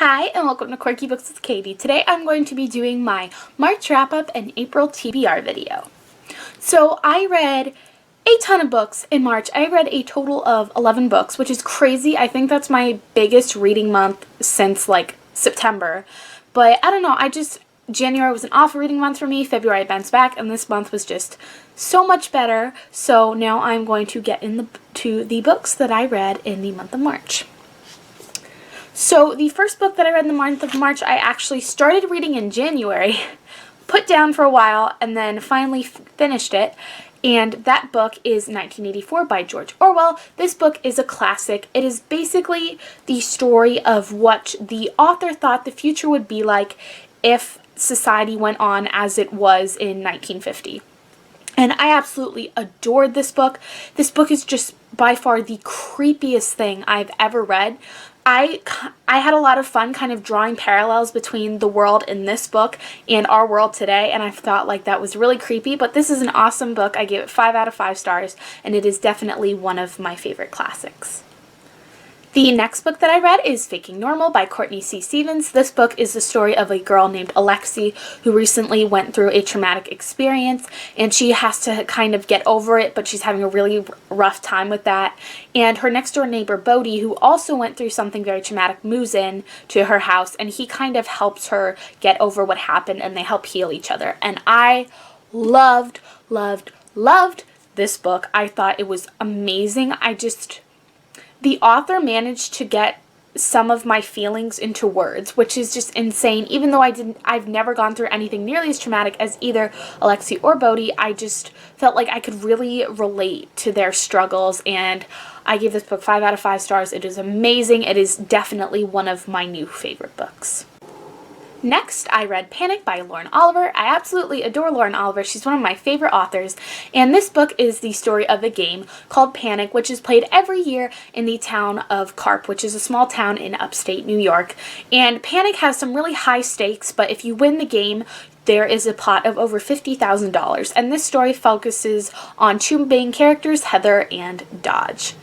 Hi, and welcome to Quirky Books with Katie. Today I'm going to be doing my March wrap-up and April TBR video. So I read a ton of books in March. I read a total of 11 books, which is crazy. I think that's my biggest reading month since like September. But I don't know, January was an awful reading month for me, February I bounced back, and this month was just so much better. So now I'm going to get into the books that I read in the month of March. So the first book that I read in the month of March, I actually started reading in January, put down for a while, and then finally finished it. And that book is 1984 by George Orwell. This book is a classic. It is basically the story of what the author thought the future would be like if society went on as it was in 1950. And I absolutely adored this book. This book is just by far the creepiest thing I've ever read. I had a lot of fun kind of drawing parallels between the world in this book and our world today, and I thought like that was really creepy, but this is an awesome book. I gave it 5 out of 5 stars, and it is definitely one of my favorite classics. The next book that I read is Faking Normal by Courtney C. Stevens. This book is the story of a girl named Alexi who recently went through a traumatic experience, and she has to kind of get over it, but she's having a really rough time with that. And her next door neighbor Bodhi, who also went through something very traumatic, moves in to her house, and he kind of helps her get over what happened, and they help heal each other. And I loved this book. I thought it was amazing. The author managed to get some of my feelings into words, which is just insane. Even though I've never gone through anything nearly as traumatic as either Alexi or Bodhi, I just felt like I could really relate to their struggles, and I gave this book 5 out of 5 stars. It is amazing. It is definitely one of my new favorite books. Next, I read Panic by Lauren Oliver. I absolutely adore Lauren Oliver. She's one of my favorite authors, and this book is the story of a game called Panic, which is played every year in the town of Carp, which is a small town in upstate New York. And Panic has some really high stakes, but if you win the game, there is a pot of over $50,000, and this story focuses on 2 main characters, Heather and Dodge.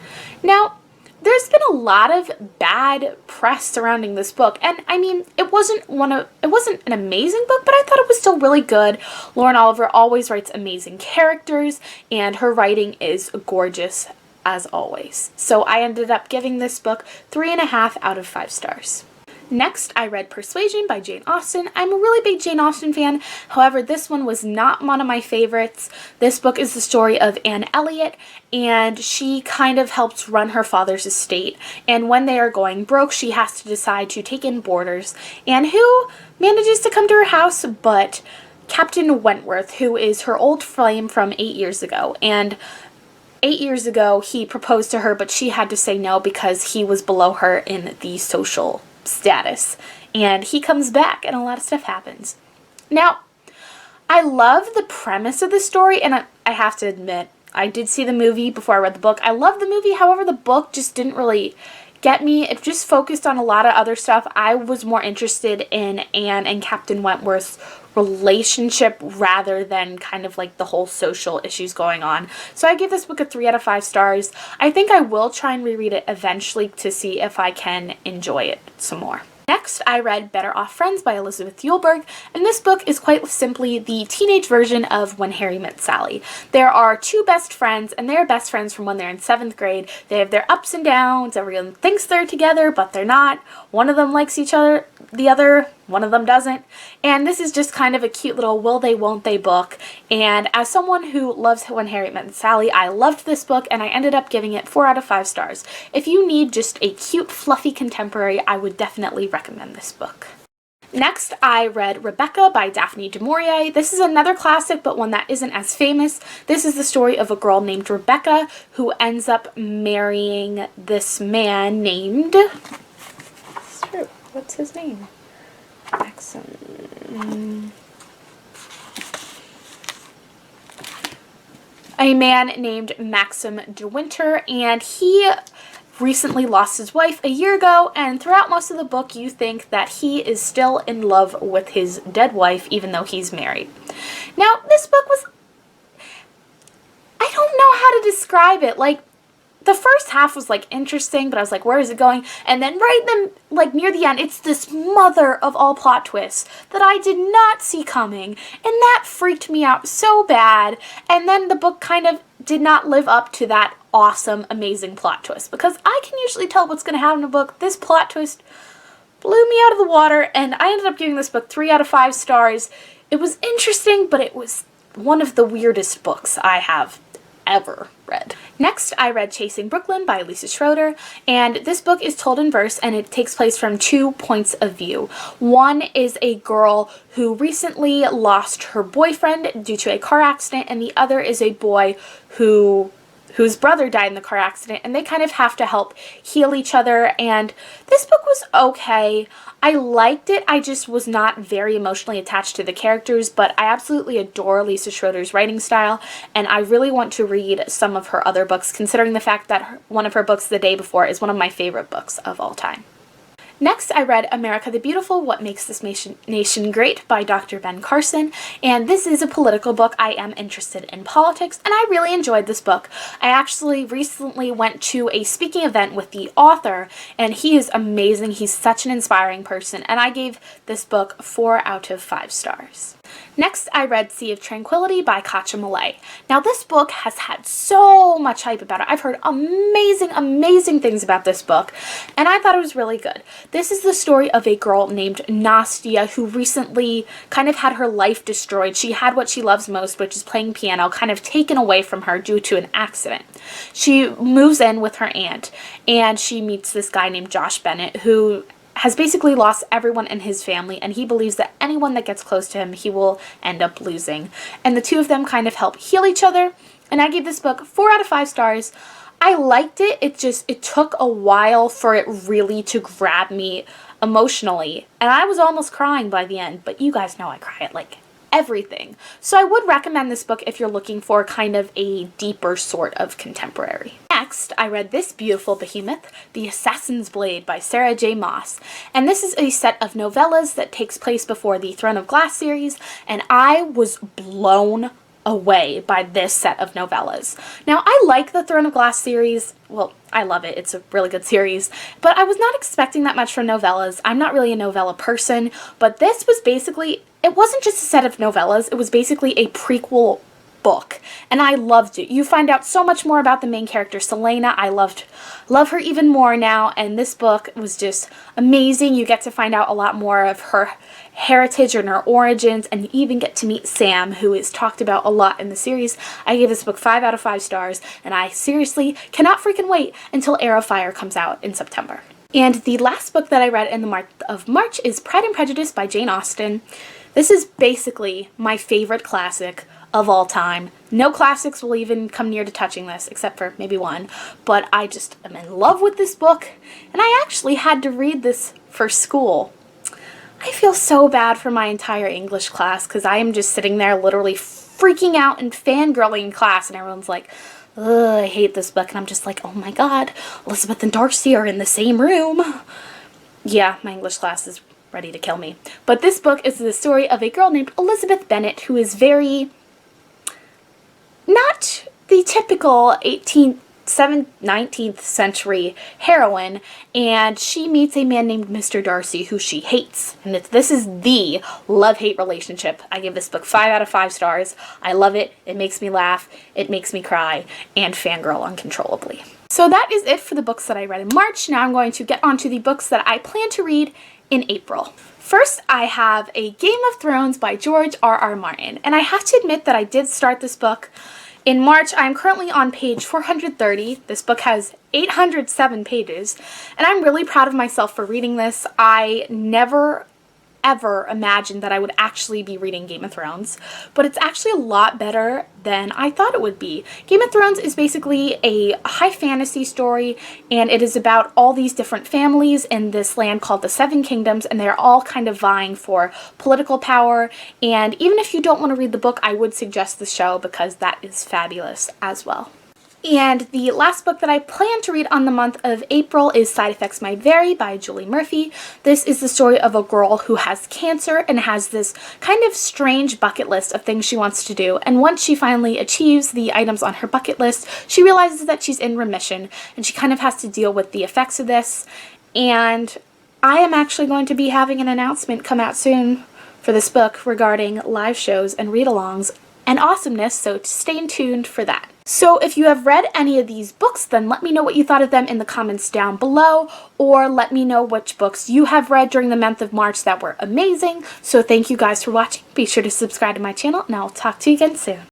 Now, there's been a lot of bad press surrounding this book, and I mean, it wasn't an amazing book, but I thought it was still really good. Lauren Oliver always writes amazing characters, and her writing is gorgeous as always. So I ended up giving this book 3.5 out of 5 stars. Next, I read Persuasion by Jane Austen. I'm a really big Jane Austen fan. However, this one was not one of my favorites. This book is the story of Anne Elliot, and she kind of helps run her father's estate. And when they are going broke, she has to decide to take in boarders. And who manages to come to her house but Captain Wentworth, who is her old flame from 8 years ago. And 8 years ago, he proposed to her, but she had to say no because he was below her in the social status, and he comes back and a lot of stuff happens. Now, I love the premise of the story, and I have to admit, I did see the movie before I read the book. I love the movie, however, the book just didn't really get me. It just focused on a lot of other stuff. I was more interested in Anne and Captain Wentworth's relationship rather than kind of like the whole social issues going on. So I give this book a 3 out of 5 stars. I think I will try and reread it eventually to see if I can enjoy it some more. Next, I read Better Off Friends by Elizabeth Eulberg, and this book is quite simply the teenage version of When Harry Met Sally. There are 2 best friends, and they're best friends from when they're in 7th grade. They have their ups and downs. Everyone thinks they're together, but they're not. One of them likes each other, the other, one of them doesn't. And this is just kind of a cute little will they, won't they book. And as someone who loves When Harry Met Sally, I loved this book, and I ended up giving it 4 out of 5 stars. If you need just a cute, fluffy contemporary, I would definitely recommend this book. Next, I read Rebecca by Daphne du Maurier. This is another classic, but one that isn't as famous. This is the story of a girl named Rebecca who ends up marrying this man named... What's his name? A man named Maxim de Winter, and he recently lost his wife a year ago, and throughout most of the book you think that he is still in love with his dead wife even though he's married. Now, this book was, I don't know how to describe it. Like, the first half was like interesting, but I was like, where is it going? And then right then, like near the end, it's this mother of all plot twists that I did not see coming, and that freaked me out so bad. And then the book kind of did not live up to that awesome, amazing plot twist, because I can usually tell what's going to happen in a book. This plot twist blew me out of the water, and I ended up giving this book 3 out of 5 stars. It was interesting, but it was one of the weirdest books I have ever read. Next, I read Chasing Brooklyn by Lisa Schroeder, and this book is told in verse, and it takes place from 2 points of view. One is a girl who recently lost her boyfriend due to a car accident, and the other is a boy whose brother died in the car accident, and they kind of have to help heal each other. And this book was okay. I liked it. I just was not very emotionally attached to the characters, but I absolutely adore Lisa Schroeder's writing style, and I really want to read some of her other books, considering the fact that one of her books, The Day Before, is one of my favorite books of all time. Next, I read America the Beautiful, What Makes This Nation Great by Dr. Ben Carson, and this is a political book. I am interested in politics, and I really enjoyed this book. I actually recently went to a speaking event with the author, and he is amazing. He's such an inspiring person, and I gave this book 4 out of 5 stars. Next, I read Sea of Tranquility by Katja Millay. Now, this book has had so much hype about it. I've heard amazing, amazing things about this book, and I thought it was really good. This is the story of a girl named Nastia who recently kind of had her life destroyed. She had what she loves most, which is playing piano, kind of taken away from her due to an accident. She moves in with her aunt, and she meets this guy named Josh Bennett who has basically lost everyone in his family, and he believes that anyone that gets close to him, he will end up losing. And the two of them kind of help heal each other, and I gave this book 4 out of 5 stars. I liked it. It took a while for it really to grab me emotionally, and I was almost crying by the end, but you guys know I cry at like everything. So I would recommend this book if you're looking for kind of a deeper sort of contemporary. Next, I read this beautiful behemoth, The Assassin's Blade by Sarah J. Maas. And this is a set of novellas that takes place before the Throne of Glass series, and I was blown away by this set of novellas. Now, I like the Throne of Glass series. Well, I love it. It's a really good series, but I was not expecting that much from novellas. I'm not really a novella person, but this was basically, it wasn't just a set of novellas, it was basically a prequel book, and I loved it. You find out so much more about the main character, Selena. I love her even more now, and this book was just amazing. You get to find out a lot more of her heritage and her origins, and you even get to meet Sam, who is talked about a lot in the series. I gave this book 5 out of 5 stars, and I seriously cannot freaking wait until Heir of Fire comes out in September. And the last book that I read in the month of March is Pride and Prejudice by Jane Austen. This is basically my favorite classic of all time. No classics will even come near to touching this, except for maybe one, but I just am in love with this book, and I actually had to read this for school. I feel so bad for my entire English class, because I am just sitting there literally freaking out and fangirling in class, and everyone's like, ugh, I hate this book, and I'm just like, oh my god, Elizabeth and Darcy are in the same room. Yeah, my English class is ready to kill me. But this book is the story of a girl named Elizabeth Bennet, who is very not the typical 19th century heroine, and she meets a man named Mr. Darcy who she hates. And this is the love-hate relationship. I give this book 5 out of 5 stars. I love it. It makes me laugh. It makes me cry and fangirl uncontrollably. So that is it for the books that I read in March. Now I'm going to get on to the books that I plan to read in April. First, I have a Game of Thrones by George R.R. Martin, and I have to admit that I did start this book in March. I'm currently on page 430. This book has 807 pages, and I'm really proud of myself for reading this. I never ever imagined that I would actually be reading Game of Thrones, but it's actually a lot better than I thought it would be. Game of Thrones is basically a high fantasy story, and it is about all these different families in this land called the Seven Kingdoms, and they're all kind of vying for political power. And even if you don't want to read the book, I would suggest the show because that is fabulous as well. And the last book that I plan to read on the month of April is Side Effects Might Vary by Julie Murphy. This is the story of a girl who has cancer and has this kind of strange bucket list of things she wants to do. And once she finally achieves the items on her bucket list, she realizes that she's in remission and she kind of has to deal with the effects of this. And I am actually going to be having an announcement come out soon for this book regarding live shows and read-alongs and awesomeness, so stay tuned for that. So if you have read any of these books, then let me know what you thought of them in the comments down below, or let me know which books you have read during the month of March that were amazing. So thank you guys for watching. Be sure to subscribe to my channel, and I'll talk to you again soon.